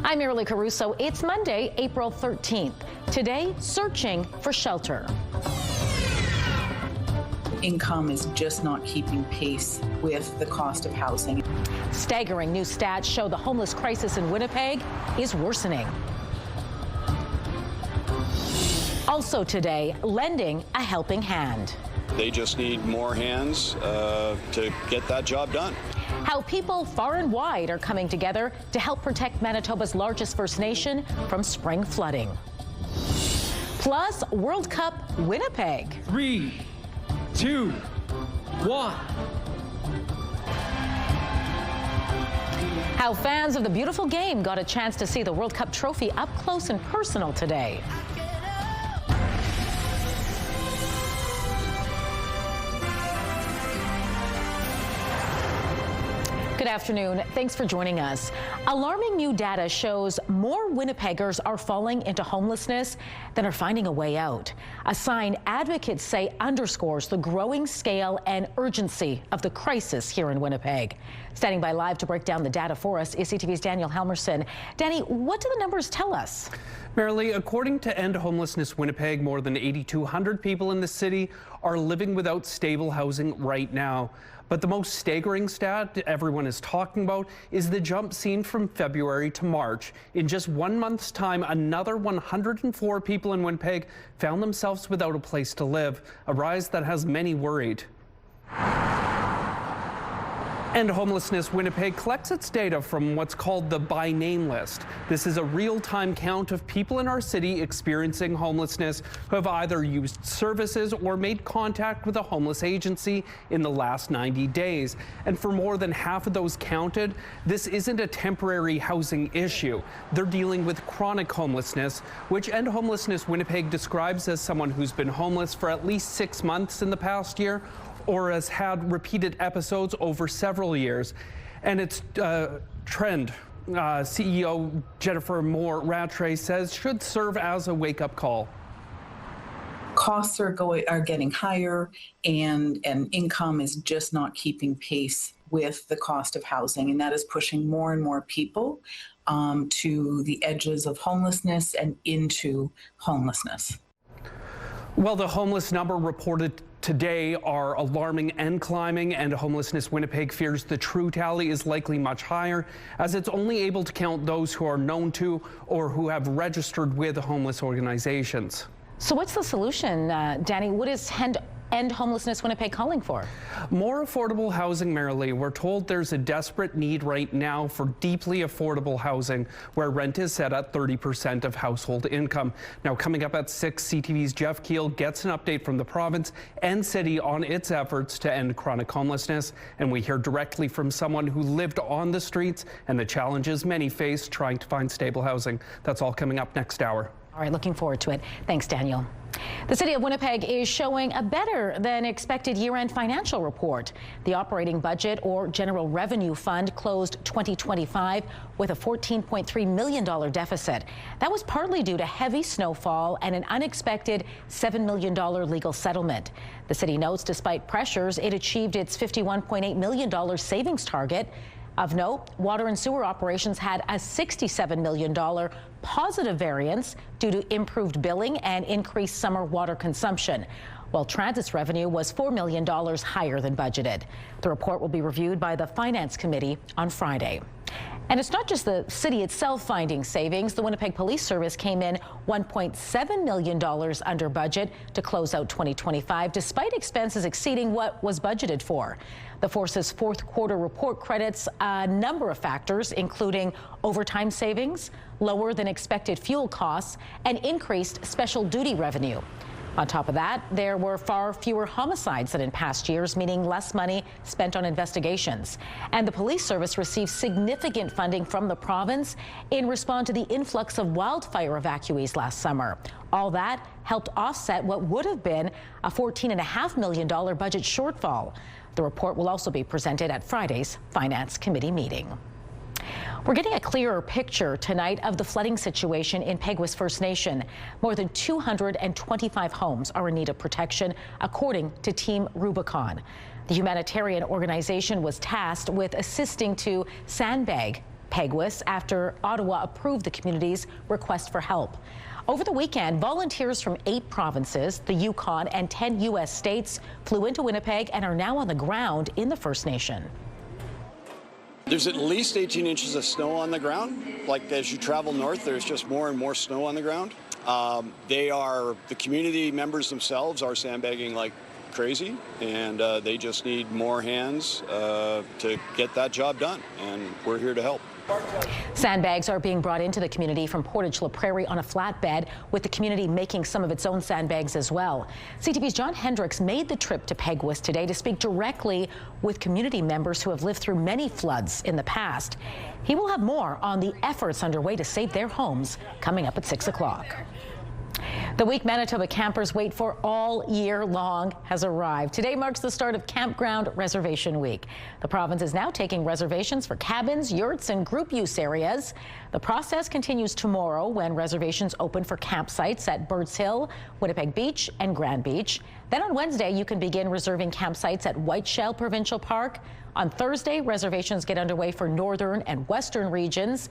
I'm Marilee Caruso. It's Monday, April 13th. Today, searching for shelter. Income is just not keeping pace with the cost of housing. Staggering new stats show the homeless crisis in Winnipeg is worsening. Also today, lending a helping hand. They just need more hands to get that job done. How people far and wide are coming together to help protect Manitoba's largest First Nation from spring flooding. Plus, World Cup Winnipeg. 3, 2, 1. How fans of the beautiful game got a chance to see the World Cup trophy up close and personal today. Good afternoon. Thanks for joining us. Alarming new data shows more Winnipeggers are falling into homelessness than are finding a way out. A sign advocates say underscores the growing scale and urgency of the crisis here in Winnipeg. Standing by live to break down the data for us is CTV's Daniel Helmerson. Danny, what do the numbers tell us? Marilee, according to End Homelessness Winnipeg, more than 8,200 people in the city are living without stable housing right now. But the most staggering stat everyone is talking about is the jump seen from February to March. In just 1 month's time, another 104 people in Winnipeg found themselves without a place to live, a rise that has many worried. And Homelessness Winnipeg collects its data from what's called the by name list. This is a real-time count of people in our city experiencing homelessness who have either used services or made contact with a homeless agency in the last 90 days. And for more than half of those counted, this isn't a temporary housing issue. They're dealing with chronic homelessness, which End Homelessness Winnipeg describes as someone who's been homeless for at least 6 months in the past year, or has had repeated episodes over several years. And its trend, CEO Jennifer Moore-Rattray says, should serve as a wake-up call. Costs are getting higher, and income is just not keeping pace with the cost of housing, and that is pushing more and more people to the edges of homelessness and into homelessness. Well, the homeless number reported today are alarming and climbing, and Homelessness Winnipeg fears the true tally is likely much higher, as it's only able to count those who are known to or who have registered with homeless organizations. So what's the solution, Danny? What is End Homelessness Winnipeg calling for? More affordable housing, Marilee. We're told there's a desperate need right now for deeply affordable housing where rent is set at 30% of household income. Now, coming up at 6, CTV's Jeff Keel gets an update from the province and city on its efforts to end chronic homelessness. And we hear directly from someone who lived on the streets and the challenges many face trying to find stable housing. That's all coming up next hour. All right, looking forward to it. Thanks, Daniel. The City of Winnipeg is showing a better than expected year-end financial report. The operating budget or general revenue fund closed 2025 with a $14.3 million deficit. That was partly due to heavy snowfall and an unexpected $7 million legal settlement. The city notes despite pressures, it achieved its $51.8 million savings target. Of note, water and sewer operations had a $67 million positive variance due to improved billing and increased summer water consumption, while transit's revenue was $4 million higher than budgeted. The report will be reviewed by the Finance Committee on Friday. And it's not just the city itself finding savings. The Winnipeg Police Service came in $1.7 million under budget to close out 2025, despite expenses exceeding what was budgeted for. The force's fourth quarter report credits a number of factors, including overtime savings, lower than expected fuel costs, and increased special duty revenue. On top of that, there were far fewer homicides than in past years, meaning less money spent on investigations. And the police service received significant funding from the province in response to the influx of wildfire evacuees last summer. All that helped offset what would have been a $14.5 million budget shortfall. The report will also be presented at Friday's Finance Committee meeting. We're getting a clearer picture tonight of the flooding situation in Peguis First Nation. More than 225 homes are in need of protection, according to Team Rubicon. The humanitarian organization was tasked with assisting to sandbag Peguis after Ottawa approved the community's request for help. Over the weekend, volunteers from 8 provinces, the Yukon, and 10 U.S. states flew into Winnipeg and are now on the ground in the First Nation. There's at least 18 inches of snow on the ground. Like as you travel north, there's just more and more snow on the ground. The community members themselves are sandbagging like crazy, and they just need more hands to get that job done, and we're here to help. Sandbags are being brought into the community from Portage La Prairie on a flatbed, with the community making some of its own sandbags as well. CTV's John Hendricks made the trip to Peguis today to speak directly with community members who have lived through many floods in the past. He will have more on the efforts underway to save their homes coming up at 6 o'clock. The week Manitoba campers wait for all year long has arrived. Today marks the start of Campground Reservation Week. The province is now taking reservations for cabins, yurts, and group use areas. The process continues tomorrow when reservations open for campsites at Birds Hill, Winnipeg Beach, and Grand Beach. Then on Wednesday, you can begin reserving campsites at Whiteshell Provincial Park. On Thursday, reservations get underway for northern and western regions.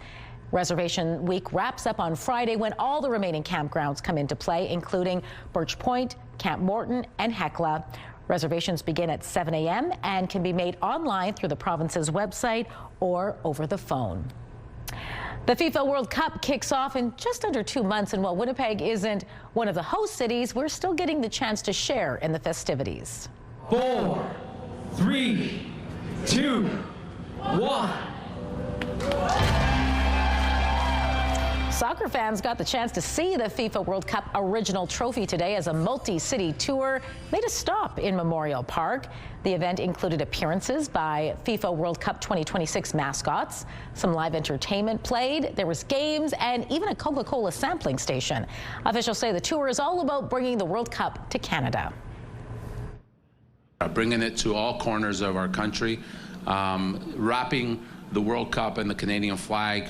Reservation week wraps up on Friday when all the remaining campgrounds come into play, including Birch Point, Camp Morton, and Hecla. Reservations begin at 7 a.m. and can be made online through the province's website or over the phone. The FIFA World Cup kicks off in just under 2 months, and while Winnipeg isn't one of the host cities, we're still getting the chance to share in the festivities. 4, 3, 2, 1. Soccer fans got the chance to see the FIFA World Cup original trophy today as a multi-city tour made a stop in Memorial Park. The event included appearances by FIFA World Cup 2026 mascots. Some live entertainment played. There was games and even a Coca-Cola sampling station. Officials say the tour is all about bringing the World Cup to Canada. Bringing it to all corners of our country, wrapping the World Cup and the Canadian flag,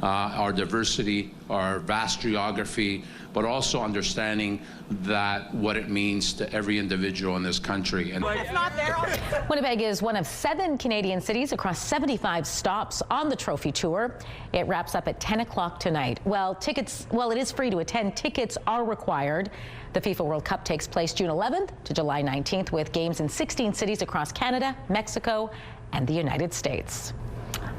our diversity, our vast geography, but also understanding that what it means to every individual in this country. And Winnipeg is one of 7 Canadian cities across 75 stops on the trophy tour. It wraps up at 10 o'clock tonight. While it is free to attend, tickets are required. The FIFA World Cup takes place June 11th to July 19th with games in 16 cities across Canada, Mexico, and the United States.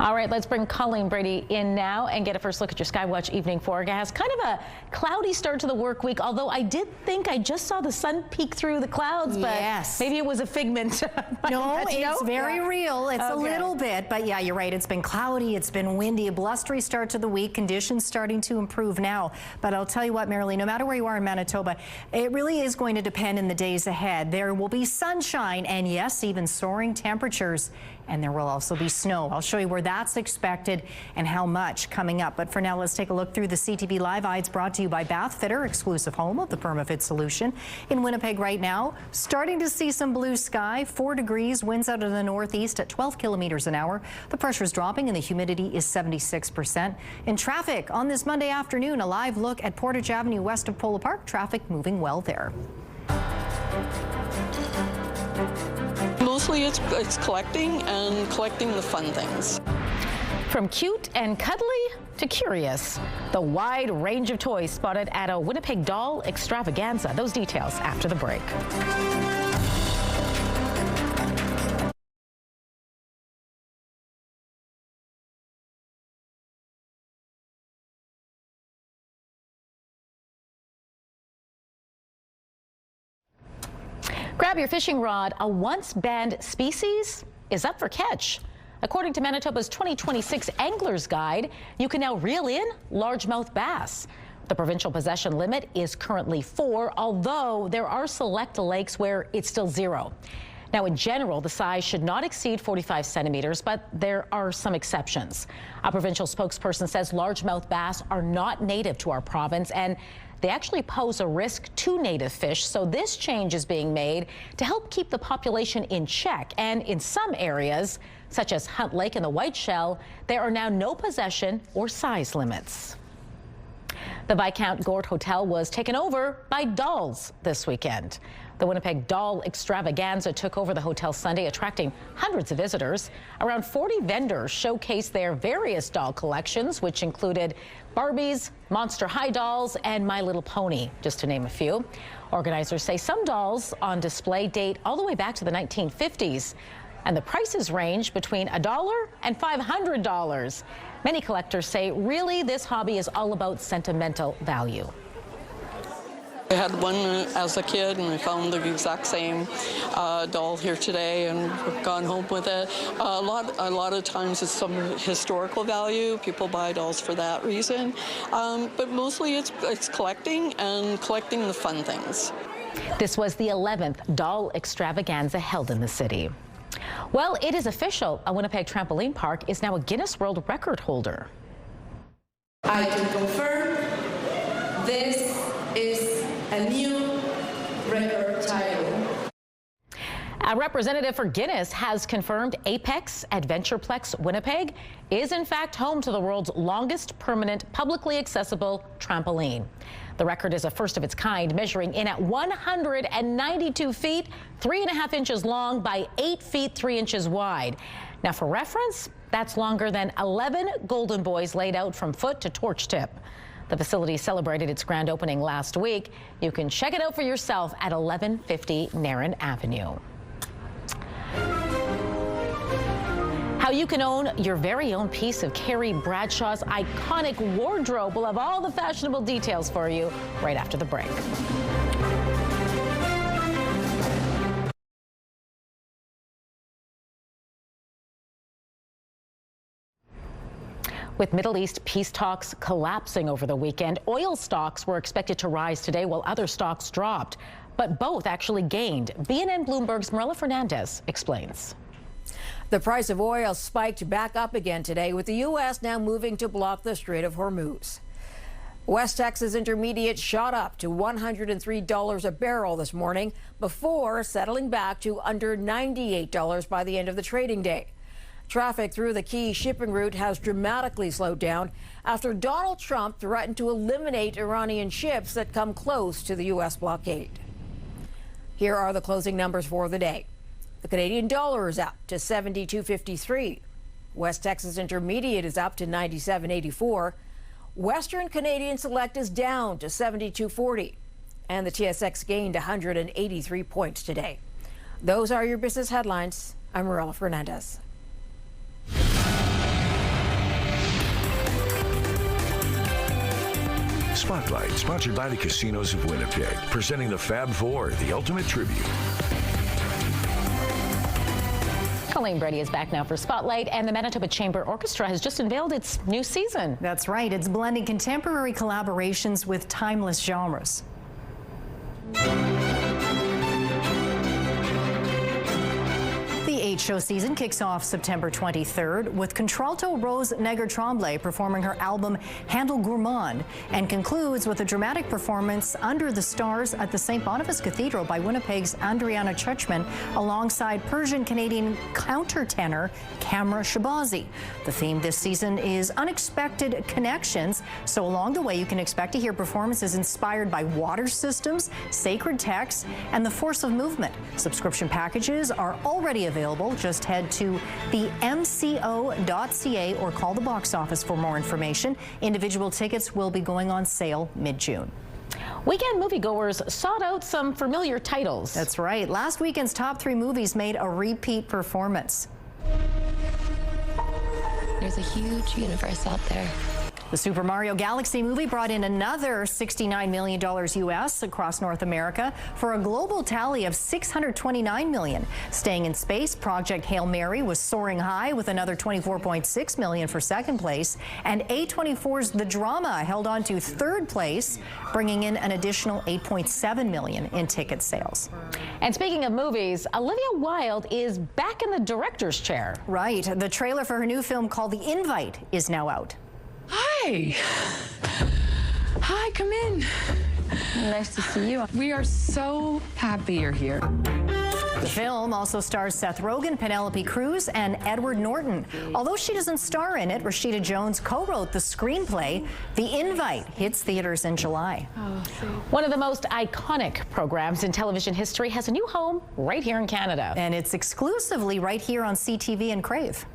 All right, let's bring Colleen Brady in now and get a first look at your Skywatch evening forecast. Kind of a cloudy start to the work week, although I did think I just saw the sun peek through the clouds, but yes, maybe it was a figment. No, it's very real. It's a little bit, but yeah, you're right. It's been cloudy. It's been windy, a blustery start to the week. Conditions starting to improve now. But I'll tell you what, Marilee, no matter where you are in Manitoba, it really is going to depend in the days ahead. There will be sunshine and, yes, even soaring temperatures. And there will also be snow. I'll show you where that's expected and how much coming up. But for now, let's take a look through the CTV Live Eyes brought to you by Bathfitter, exclusive home of the PermaFit solution. In Winnipeg right now, starting to see some blue sky, 4 degrees, winds out of the northeast at 12 kilometers an hour. The pressure is dropping and the humidity is 76%. In traffic on this Monday afternoon, a live look at Portage Avenue west of Polo Park. Traffic moving well there. Mostly it's collecting the fun things. From cute and cuddly to curious, the wide range of toys spotted at a Winnipeg doll extravaganza. Those details after the break. Grab your fishing rod. A once banned species is up for catch. According to Manitoba's 2026 Angler's Guide, you can now reel in largemouth bass. The provincial possession limit is currently 4, although there are select lakes where it's still 0. Now, in general, the size should not exceed 45 centimeters, but there are some exceptions. A provincial spokesperson says largemouth bass are not native to our province, and they actually pose a risk to native fish, so this change is being made to help keep the population in check. And in some areas, such as Hunt Lake and the Whiteshell, there are now no possession or size limits. The Viscount Gort Hotel was taken over by dolls this weekend. The Winnipeg doll extravaganza took over the hotel Sunday, attracting hundreds of visitors. Around 40 vendors showcased their various doll collections, which included Barbies, Monster High dolls, and My Little Pony, just to name a few. Organizers say some dolls on display date all the way back to the 1950s, and the prices range between $1 and $500. Many collectors say really this hobby is all about sentimental value. I had one as a kid, and I found the exact same doll here today, and we've gone home with it. A lot of times it's some historical value. People buy dolls for that reason, but mostly it's collecting and collecting the fun things. This was the 11th doll extravaganza held in the city. Well, it is official. A Winnipeg trampoline park is now a Guinness World Record holder. I can confirm this is a new record title. A representative for Guinness has confirmed Apex Adventureplex Winnipeg is in fact home to the world's longest permanent publicly accessible trampoline. The record is a first of its kind, measuring in at 192 feet, 3.5 inches long by 8 feet 3 inches wide. Now, for reference, that's longer than 11 Golden Boys laid out from foot to torch tip. The facility celebrated its grand opening last week. You can check it out for yourself at 1150 Narren Avenue. How you can own your very own piece of Carrie Bradshaw's iconic wardrobe. We'll have all the fashionable details for you right after the break. With Middle East peace talks collapsing over the weekend, oil stocks were expected to rise today while other stocks dropped, but both actually gained. BNN Bloomberg's Marilla Fernandez explains. The price of oil spiked back up again today, with the U.S. now moving to block the Strait of Hormuz. West Texas Intermediate shot up to $103 a barrel this morning before settling back to under $98 by the end of the trading day. Traffic through the key shipping route has dramatically slowed down after Donald Trump threatened to eliminate Iranian ships that come close to the U.S. blockade. Here are the closing numbers for the day. The Canadian dollar is up to 72.53. West Texas Intermediate is up to 97.84. Western Canadian Select is down to 72.40. And the TSX gained 183 points today. Those are your business headlines. I'm Marilla Fernandez. Spotlight, sponsored by the Casinos of Winnipeg, presenting the Fab Four, the ultimate tribute. Colleen Brady is back now for Spotlight, and the Manitoba Chamber Orchestra has just unveiled its new season. That's right. It's blending contemporary collaborations with timeless genres. The 8-show season kicks off September 23rd with contralto Rose Neger-Tremblay performing her album Handel Gourmand, and concludes with a dramatic performance Under the Stars at the St. Boniface Cathedral by Winnipeg's Andriana Churchman alongside Persian-Canadian countertenor Kamra Shabazi. The theme this season is unexpected connections, so along the way you can expect to hear performances inspired by water systems, sacred texts, and the force of movement. Subscription packages are already available. Just head to the mco.ca or call the box office for more information. Individual tickets will be going on sale mid-June. Weekend moviegoers sought out some familiar titles. That's right. Last weekend's top 3 movies made a repeat performance. There's a huge universe out there. The Super Mario Galaxy movie brought in another $69 million U.S. across North America for a global tally of $629 million. Staying in space, Project Hail Mary was soaring high with another $24.6 million for second place. And A24's The Drama held on to third place, bringing in an additional $8.7 million in ticket sales. And speaking of movies, Olivia Wilde is back in the director's chair. Right. The trailer for her new film called The Invite is now out. Hi. Hi, come in. Nice to see you. We are so happy you're here. The film also stars Seth Rogen, Penelope Cruz, and Edward Norton. Although she doesn't star in it, Rashida Jones co-wrote the screenplay. The Invite hits theaters in July. One of the most iconic programs in television history has a new home right here in Canada. And it's exclusively right here on CTV and Crave.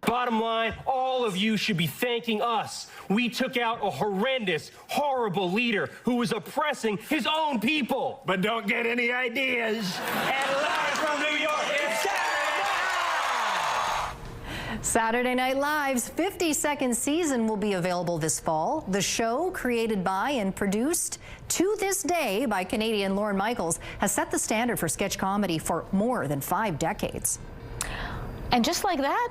Bottom line, all of you should be thanking us. We took out a horrendous, horrible leader who was oppressing his own people. But don't get any ideas. And live from New York, it's Saturday Night Live's 52nd season will be available this fall. The show, created by and produced to this day by Canadian Lorne Michaels, has set the standard for sketch comedy for more than 5 decades. And just like that,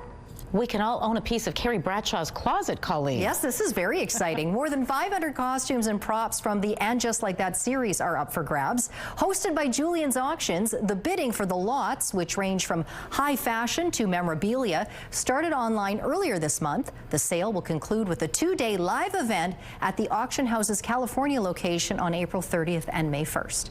we can all own a piece of Carrie Bradshaw's closet, Colleen. Yes, this is very exciting. More than 500 costumes and props from the And Just Like That series are up for grabs. Hosted by Julian's Auctions, the bidding for the lots, which range from high fashion to memorabilia, started online earlier this month. The sale will conclude with a 2-day live event at the Auction House's California location on April 30th and May 1st.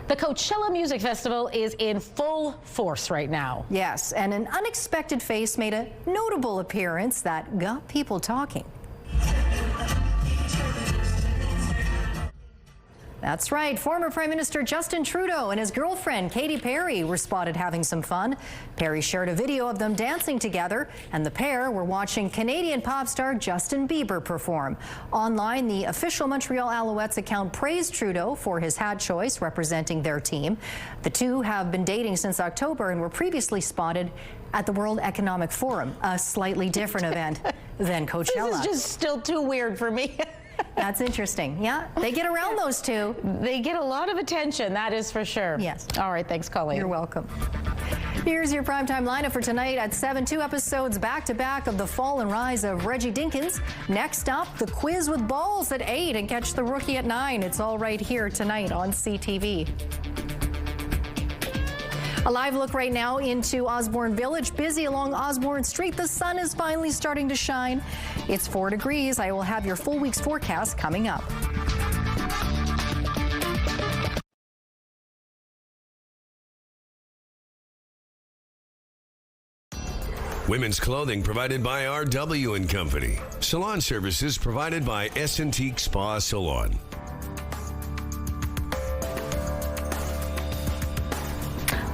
The Coachella Music Festival is in full force right now. Yes, and an unexpected face made a notable appearance that got people talking. That's right. Former Prime Minister Justin Trudeau and his girlfriend Katy Perry were spotted having some fun. Perry shared a video of them dancing together, and the pair were watching Canadian pop star Justin Bieber perform. Online, the official Montreal Alouettes account praised Trudeau for his hat choice representing their team. The two have been dating since October and were previously spotted at the World Economic Forum, a slightly different event than Coachella. This is just still too weird for me. That's interesting. Yeah, they get around those two. They get a lot of attention, that is for sure. Yes. All right, thanks, Colleen. You're welcome. Here's your primetime lineup for tonight at 7. 2 episodes back-to-back of The Fall and Rise of Reggie Dinkins. Next up, The Quiz with Balls at 8 and Catch the Rookie at 9. It's all right here tonight on CTV. A live look right now into Osborne Village, busy along Osborne Street. The sun is finally starting to shine. It's 4 degrees. I will have your full week's forecast coming up. Women's clothing provided by RW and Company. Salon services provided by S&Teak Spa Salon.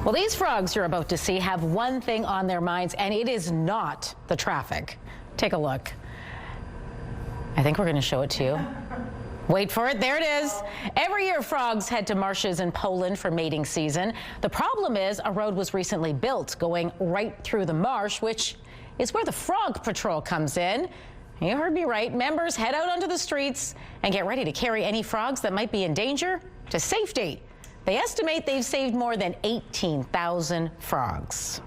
Well, these frogs you're about to see have one thing on their minds, and it is not the traffic. Take a look. I think we're going to show it to you. Wait for it. There it is. Every year, frogs head to marshes in Poland for mating season. The problem is a road was recently built going right through the marsh, which is where the Frog Patrol comes in. You heard me right. Members head out onto the streets and get ready to carry any frogs that might be in danger to safety. They estimate they've saved more than 18,000 frogs.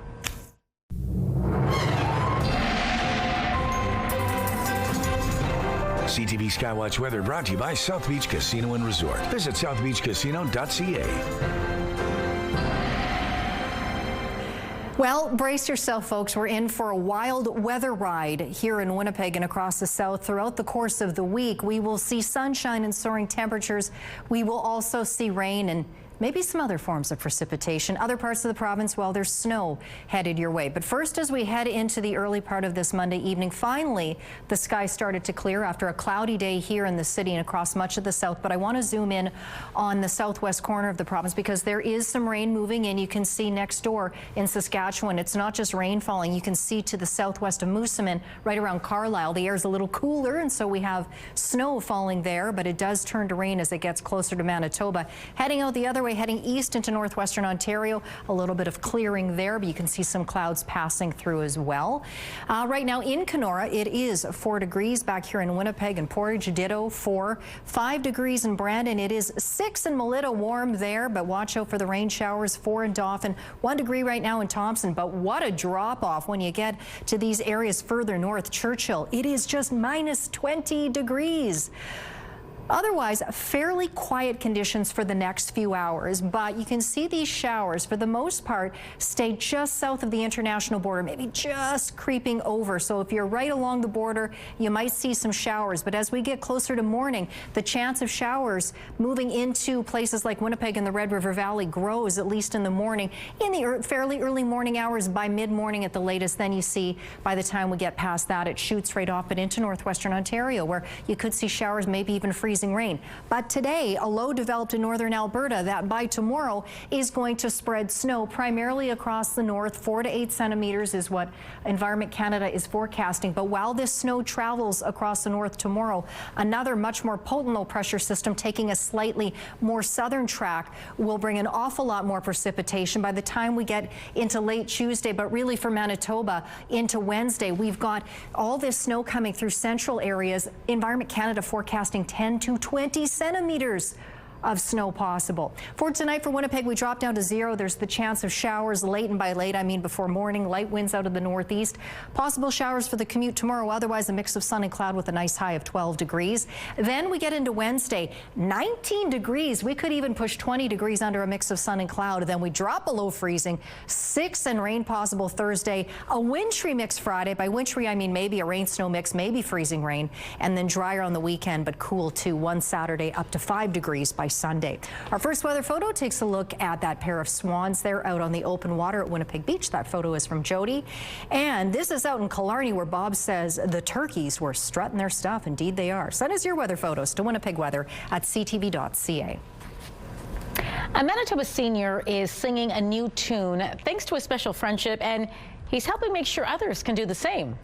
CTV Skywatch weather brought to you by South Beach Casino and Resort. Visit southbeachcasino.ca. Well, brace yourself, folks. We're in for a wild weather ride here in Winnipeg and across the south. Throughout the course of the week, we will see sunshine and soaring temperatures. We will also see rain and maybe some other forms of precipitation. Other parts of the province, well, there's snow headed your way. But first, as we head into the early part of this Monday evening, finally, the sky started to clear after a cloudy day here in the city and across much of the south. But I want to zoom in on the southwest corner of the province because there is some rain moving in. You can see next door in Saskatchewan, it's not just rain falling. You can see to the southwest of Moosomin, right around Carlisle, the air is a little cooler, and so we have snow falling there, but it does turn to rain as it gets closer to Manitoba. Heading out the other way, heading east into northwestern Ontario, a little bit of clearing there, but you can see some clouds passing through as well. Right now in Kenora, it is 4 degrees. Back here in Winnipeg and Portage, ditto 4. 5 degrees in Brandon. It is 6 in Melita, warm there, but watch out for the rain showers. 4 in Dauphin. 1 degree right now in Thompson, but what a drop off when you get to these areas further north. Churchill, it is just minus 20 degrees. Otherwise, fairly quiet conditions for the next few hours, but you can see these showers, for the most part, stay just south of the international border, maybe just creeping over. So if you're right along the border, you might see some showers. But as we get closer to morning, the chance of showers moving into places like Winnipeg and the Red River Valley grows, at least in the morning, in the fairly early morning hours, by mid-morning at the latest. Then you see by the time we get past that, it shoots right off but into northwestern Ontario, where you could see showers, maybe even freezing rain. But today, a low developed in northern Alberta that by tomorrow is going to spread snow primarily across the north. 4 to 8 centimeters is what Environment Canada is forecasting. But while this snow travels across the north tomorrow, another much more potent low pressure system taking a slightly more southern track will bring an awful lot more precipitation by the time we get into late Tuesday. But really for Manitoba into Wednesday, we've got all this snow coming through central areas. Environment Canada forecasting 10 to 20 centimeters of snow possible. For tonight for Winnipeg, we drop down to 0. There's the chance of showers late, and by late I mean before morning. Light winds out of the northeast. Possible showers for the commute tomorrow. Otherwise a mix of sun and cloud with a nice high of 12 degrees. Then we get into Wednesday, 19 degrees. We could even push 20 degrees under a mix of sun and cloud. Then we drop below freezing. 6 and rain possible Thursday. A wintry mix Friday. By wintry I mean maybe a rain snow mix, maybe freezing rain, and then drier on the weekend but cool too. One Saturday up to 5 degrees by Sunday. Our first weather photo takes a look at that pair of swans there out on the open water at Winnipeg Beach. That photo is from Jody. And this is out in Killarney, where Bob says the turkeys were strutting their stuff. Indeed they are. Send us your weather photos to Winnipeg Weather at ctv.ca. A Manitoba senior is singing a new tune thanks to a special friendship, and he's helping make sure others can do the same.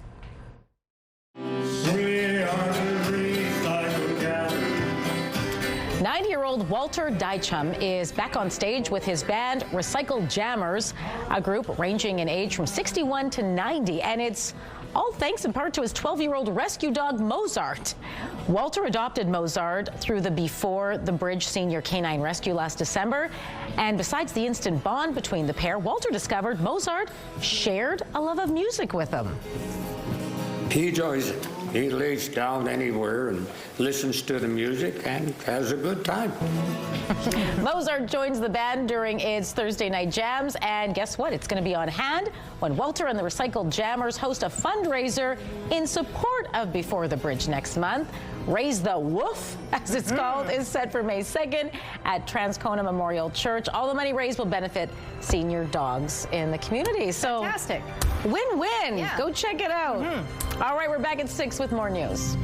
90-year-old Walter Dychum is back on stage with his band Recycled Jammers, a group ranging in age from 61 to 90, and it's all thanks in part to his 12-year-old rescue dog Mozart. Walter adopted Mozart through the Before the Bridge Senior Canine Rescue last December, and besides the instant bond between the pair, Walter discovered Mozart shared a love of music with him. He enjoys it. He lays down anywhere and listens to the music and has a good time. Mozart joins the band during its Thursday night jams, and guess what? It's going to be on hand when Walter and the Recycled Jammers host a fundraiser in support of Before the Bridge next month. Raise the Woof, as it's called, is set for May 2nd at Transcona Memorial Church. All the money raised will benefit senior dogs in the community. So fantastic. Win-win. Yeah. Go check it out. All right, we're back at 6 with more news.